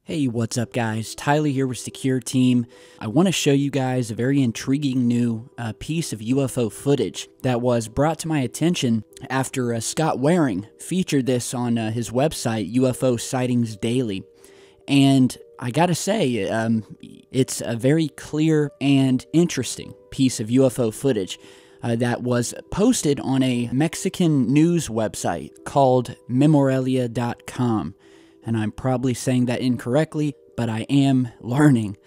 Hey, what's up guys? Tyler here with Secureteam. I want to show you guys a very intriguing new piece of UFO footage that was brought to my attention after Scott Waring featured this on his website, UFO Sightings Daily. And I gotta say, it's a very clear and interesting piece of UFO footage that was posted on a Mexican news website called Memorelia.com. And I'm probably saying that incorrectly, but I am learning.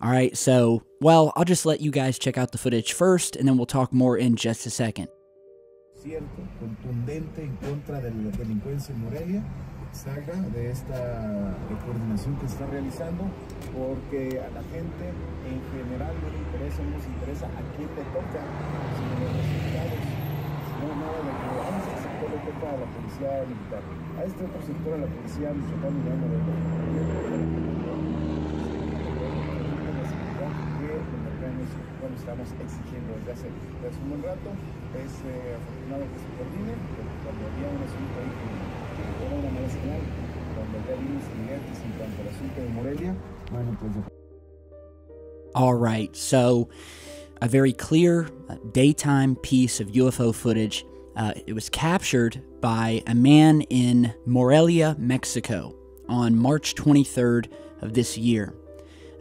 Alright, so, well, I'll just let you guys check out the footage first, and then we'll talk more in just a second. Cierto, contundente en contra de la delincuencia en Morelia, salga de esta coordinación que se está realizando, porque a la gente en general no le interesa, no nos interesa a quién le toca, sino los resultados, sino nada de que a ese sector le toca a la policía militar, a este otro sector a la policía municipal y estamos exigiendo desde hace un buen rato. Es afortunado que se coordine, porque cuando había un asunto ahí que era una mala señal, cuando ya vimos ingredientes en cuanto al asunto de Morelia, bueno, pues... Alright, so a very clear daytime piece of UFO footage. It was captured by a man in Morelia, Mexico on March 23rd of this year.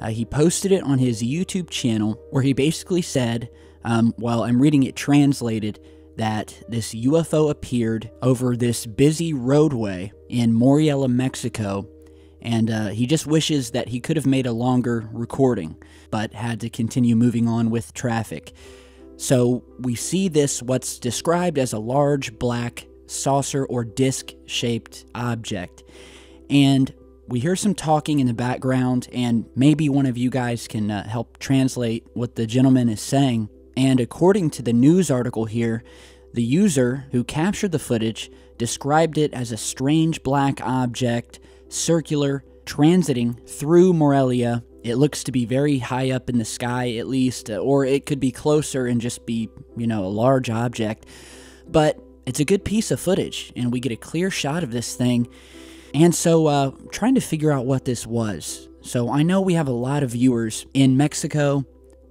He posted it on his YouTube channel where he basically said, well, I'm reading it translated, that this UFO appeared over this busy roadway in Morelia, Mexico, and he just wishes that he could have made a longer recording, but had to continue moving on with traffic. So we see this, what's described as a large black saucer or disc-shaped object, and we hear some talking in the background, and maybe one of you guys can help translate what the gentleman is saying. And according to the news article here, the user who captured the footage described it as a strange black object, circular, transiting through Morelia. It looks to be very high up in the sky, at least, or it could be closer and just be, you know, a large object. But it's a good piece of footage, and we get a clear shot of this thing. And so, trying to figure out what this was. So I know we have a lot of viewers in Mexico,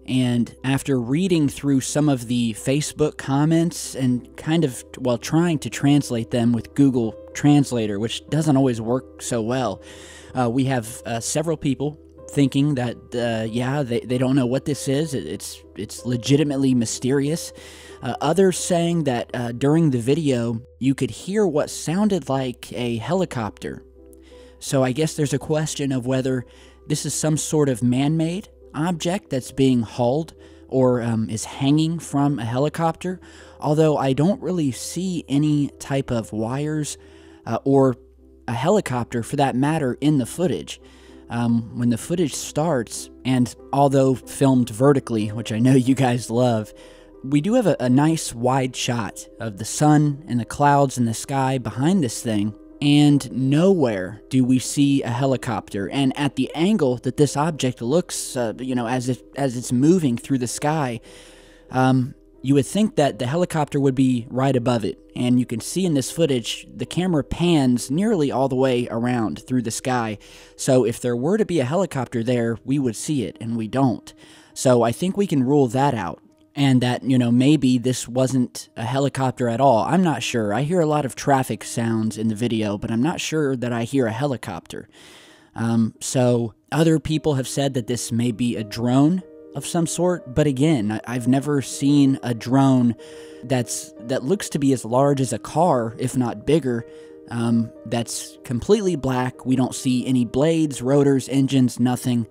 and after reading through some of the Facebook comments and kind of, well, trying to translate them with Google Translator, which doesn't always work so well, we have several people thinking that, yeah, they don't know what this is. It's legitimately mysterious. Others saying that during the video, you could hear what sounded like a helicopter. So I guess there's a question of whether this is some sort of man-made object that's being hauled or is hanging from a helicopter, although I don't really see any type of wires or a helicopter, for that matter, in the footage. When the footage starts, and although filmed vertically, which I know you guys love, we do have a nice wide shot of the sun and the clouds in the sky behind this thing, and nowhere do we see a helicopter. And at the angle that this object looks, you know, as it's moving through the sky, you would think that the helicopter would be right above it. And you can see in this footage, the camera pans nearly all the way around through the sky. So if there were to be a helicopter there, we would see it, and we don't. So I think we can rule that out. And that, you know, maybe this wasn't a helicopter at all. I'm not sure. I hear a lot of traffic sounds in the video, but I'm not sure that I hear a helicopter. So other people have said that this may be a drone of some sort, but again, I've never seen a drone that looks to be as large as a car, if not bigger, that's completely black. We don't see any blades, rotors, engines, nothing.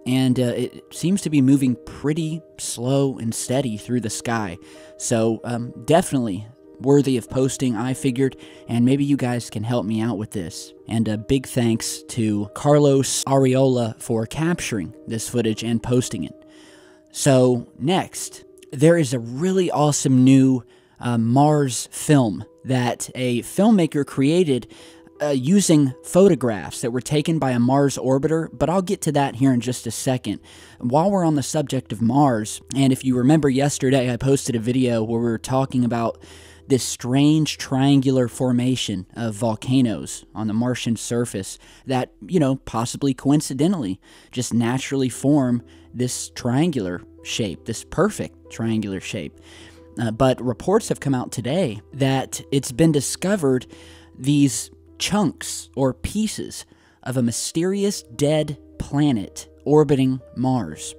And it seems to be moving pretty slow and steady through the sky. So definitely worthy of posting, I figured, and maybe you guys can help me out with this. And a big thanks to Carlos Arreola for capturing this footage and posting it. So next, there is a really awesome new Mars film that a filmmaker created using photographs that were taken by a Mars orbiter, but I'll get to that here in just a second. While we're on the subject of Mars, and if you remember yesterday, I posted a video where we were talking about this strange triangular formation of volcanoes on the Martian surface that, possibly coincidentally just naturally form this triangular shape, this perfect triangular shape. But reports have come out today that it's been discovered these chunks or pieces of a mysterious dead planet orbiting Mars.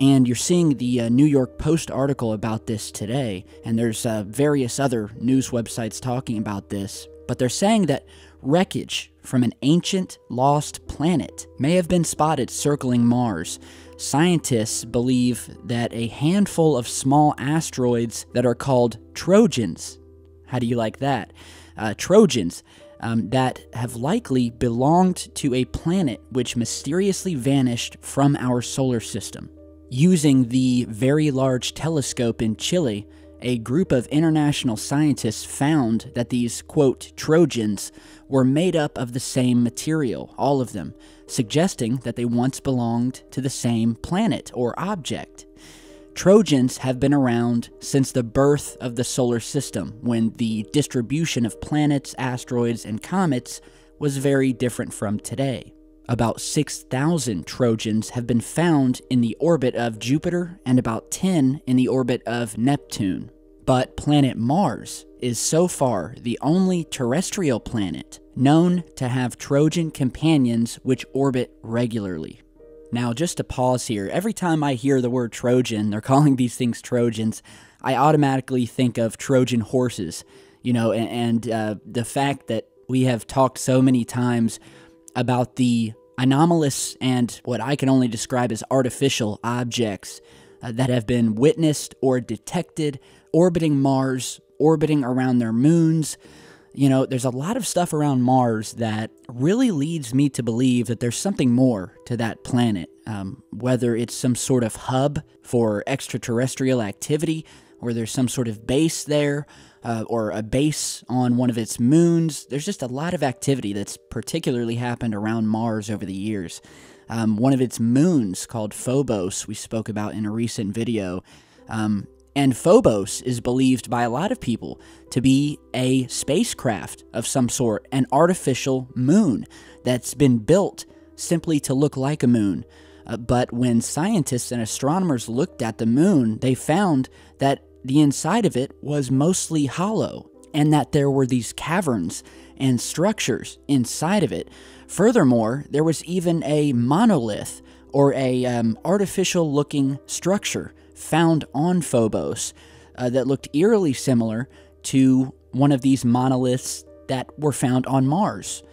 And you're seeing the New York Post article about this today, and there's various other news websites talking about this, but they're saying that wreckage from an ancient lost planet may have been spotted circling Mars. Scientists believe that a handful of small asteroids that are called Trojans, how do you like that? Trojans, that have likely belonged to a planet which mysteriously vanished from our solar system. Using the Very Large Telescope in Chile, a group of international scientists found that these, quote, Trojans were made up of the same material, all of them, suggesting that they once belonged to the same planet or object. Trojans have been around since the birth of the solar system, when the distribution of planets, asteroids, and comets was very different from today. About 6,000 Trojans have been found in the orbit of Jupiter and about 10 in the orbit of Neptune. But planet Mars is so far the only terrestrial planet known to have Trojan companions which orbit regularly. Now, just to pause here, every time I hear the word Trojan, they're calling these things Trojans, I automatically think of Trojan horses, and the fact that we have talked so many times about the anomalous and what I can only describe as artificial objects that have been witnessed or detected orbiting Mars, orbiting around their moons. There's a lot of stuff around Mars that really leads me to believe that there's something more to that planet, whether it's some sort of hub for extraterrestrial activity, or there's some sort of base there, or a base on one of its moons. There's just a lot of activity that's particularly happened around Mars over the years. One of its moons, called Phobos, we spoke about in a recent video. And Phobos is believed by a lot of people to be a spacecraft of some sort, an artificial moon that's been built simply to look like a moon. But when scientists and astronomers looked at the moon, they found that the inside of it was mostly hollow, and that there were these caverns and structures inside of it. Furthermore, there was even a monolith, or a artificial-looking structure found on Phobos that looked eerily similar to one of these monoliths that were found on Mars.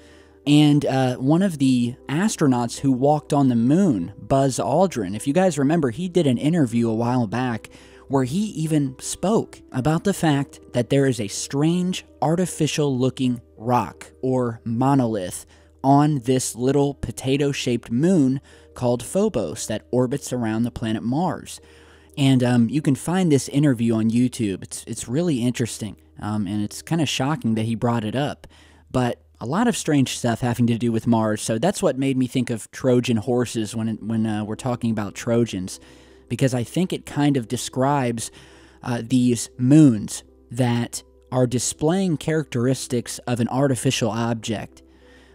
And one of the astronauts who walked on the moon, Buzz Aldrin, if you guys remember, he did an interview a while back where he even spoke about the fact that there is a strange artificial-looking rock or monolith on this little potato-shaped moon called Phobos that orbits around the planet Mars. And you can find this interview on YouTube. It's really interesting, and it's kind of shocking that he brought it up. But a lot of strange stuff having to do with Mars, so that's what made me think of Trojan horses when we're talking about Trojans, because I think it kind of describes these moons that are displaying characteristics of an artificial object,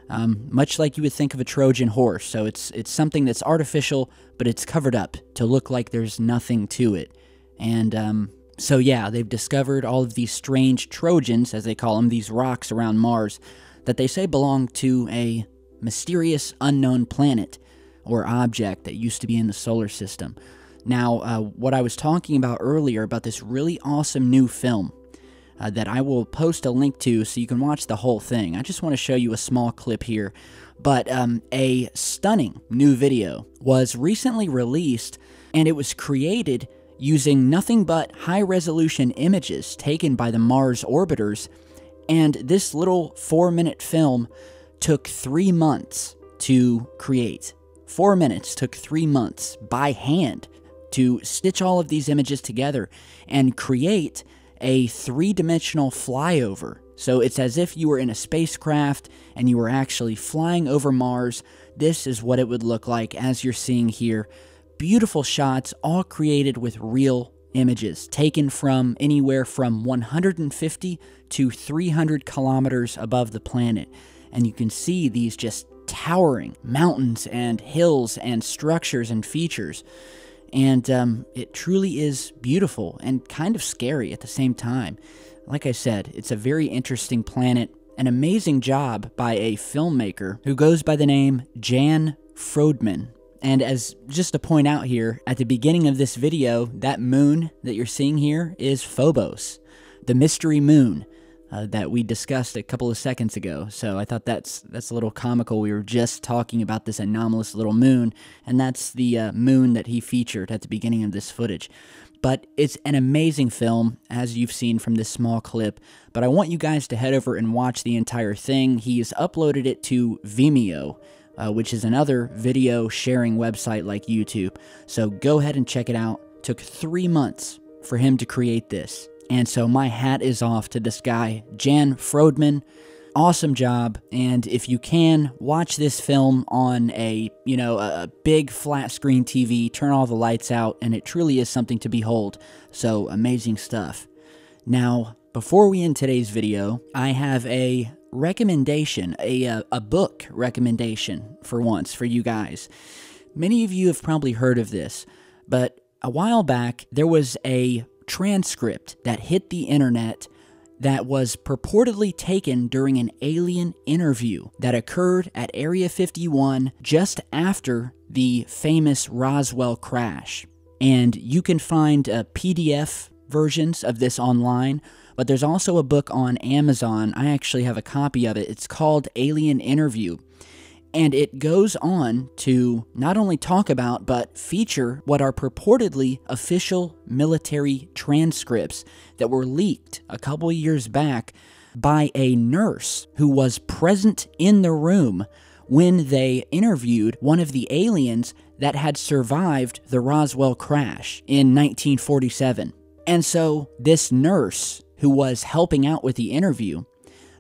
much like you would think of a Trojan horse. So it's something that's artificial, but it's covered up to look like there's nothing to it. And so yeah, they've discovered all of these strange Trojans, as they call them, these rocks around Mars, that they say belong to a mysterious unknown planet or object that used to be in the solar system. Now, what I was talking about earlier about this really awesome new film that I will post a link to so you can watch the whole thing. I just want to show you a small clip here. But a stunning new video was recently released, and it was created using nothing but high-resolution images taken by the Mars orbiters. And this little 4-minute film took 3 months to create. 4 minutes took 3 months by hand to stitch all of these images together and create a 3-dimensional flyover. So it's as if you were in a spacecraft and you were actually flying over Mars. This is what it would look like as you're seeing here. Beautiful shots, all created with real images taken from anywhere from 150 to 300 kilometers above the planet. And you can see these just towering mountains and hills and structures and features. And it truly is beautiful and kind of scary at the same time. Like I said, it's a very interesting planet. An amazing job by a filmmaker who goes by the name Jan Frodman. And as just to point out here, at the beginning of this video, that moon that you're seeing here is Phobos, the mystery moon that we discussed a couple of seconds ago. So I thought that's a little comical. We were just talking about this anomalous little moon, and that's the moon that he featured at the beginning of this footage. But it's an amazing film, as you've seen from this small clip. But I want you guys to head over and watch the entire thing. He's uploaded it to Vimeo, which is another video sharing website like YouTube. So go ahead and check it out. Took 3 months for him to create this. And so my hat is off to this guy, Jan Frodman. Awesome job. And if you can, watch this film on a big flat screen TV, turn all the lights out, and it truly is something to behold. So amazing stuff. Now, before we end today's video, I have a recommendation, a book recommendation for once for you guys. Many of you have probably heard of this, but a while back there was a transcript that hit the internet that was purportedly taken during an alien interview that occurred at Area 51 just after the famous Roswell crash. And you can find PDF versions of this online, but there's also a book on Amazon. I actually have a copy of it. It's called Alien Interview. And it goes on to not only talk about, but feature what are purportedly official military transcripts that were leaked a couple years back by a nurse who was present in the room when they interviewed one of the aliens that had survived the Roswell crash in 1947. And so this nurse who was helping out with the interview,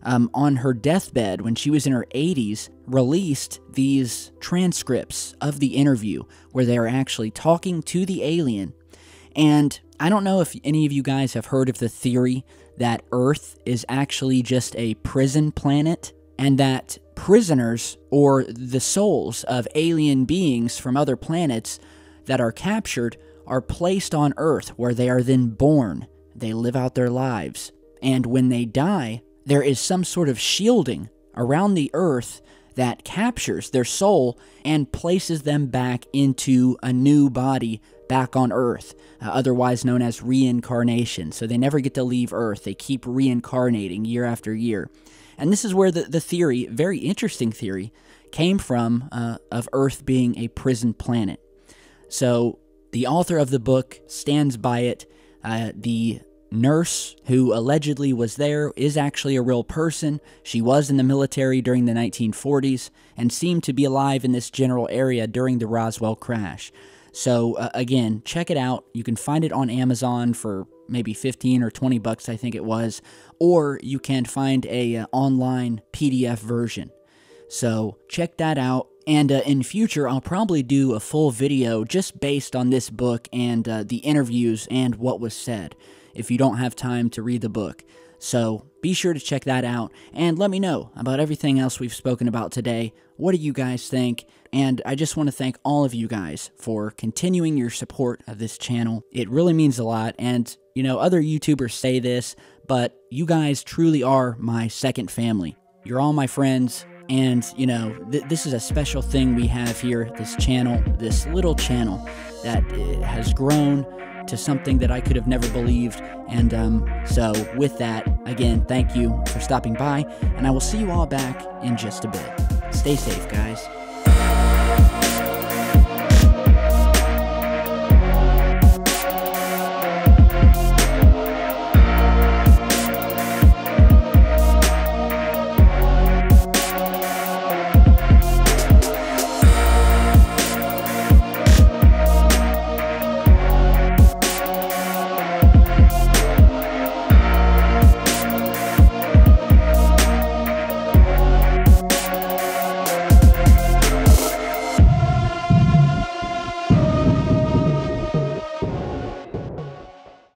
on her deathbed when she was in her 80s, released these transcripts of the interview where they are actually talking to the alien. And I don't know if any of you guys have heard of the theory that Earth is actually just a prison planet, and that prisoners, or the souls of alien beings from other planets that are captured, are placed on Earth, where they are then born. They live out their lives, and when they die, there is some sort of shielding around the Earth that captures their soul and places them back into a new body back on Earth, otherwise known as reincarnation. So they never get to leave Earth. They keep reincarnating year after year. And this is where the theory, very interesting theory, came from, of Earth being a prison planet. So the author of the book stands by it. The nurse who allegedly was there is actually a real person. She was in the military during the 1940s and seemed to be alive in this general area during the Roswell crash. So again, check it out. You can find it on Amazon for maybe 15 or 20 bucks, I think it was, or you can find a online PDF version. So check that out. And in future, I'll probably do a full video just based on this book and the interviews and what was said, if you don't have time to read the book. So be sure to check that out and let me know about everything else we've spoken about today. What do you guys think? And I just want to thank all of you guys for continuing your support of this channel. It really means a lot. And, you know, other YouTubers say this, but you guys truly are my second family. You're all my friends. And, you know, this is a special thing we have here, this channel, this little channel that has grown to something that I could have never believed. And so with that, again, thank you for stopping by, and I will see you all back in just a bit. Stay safe, guys.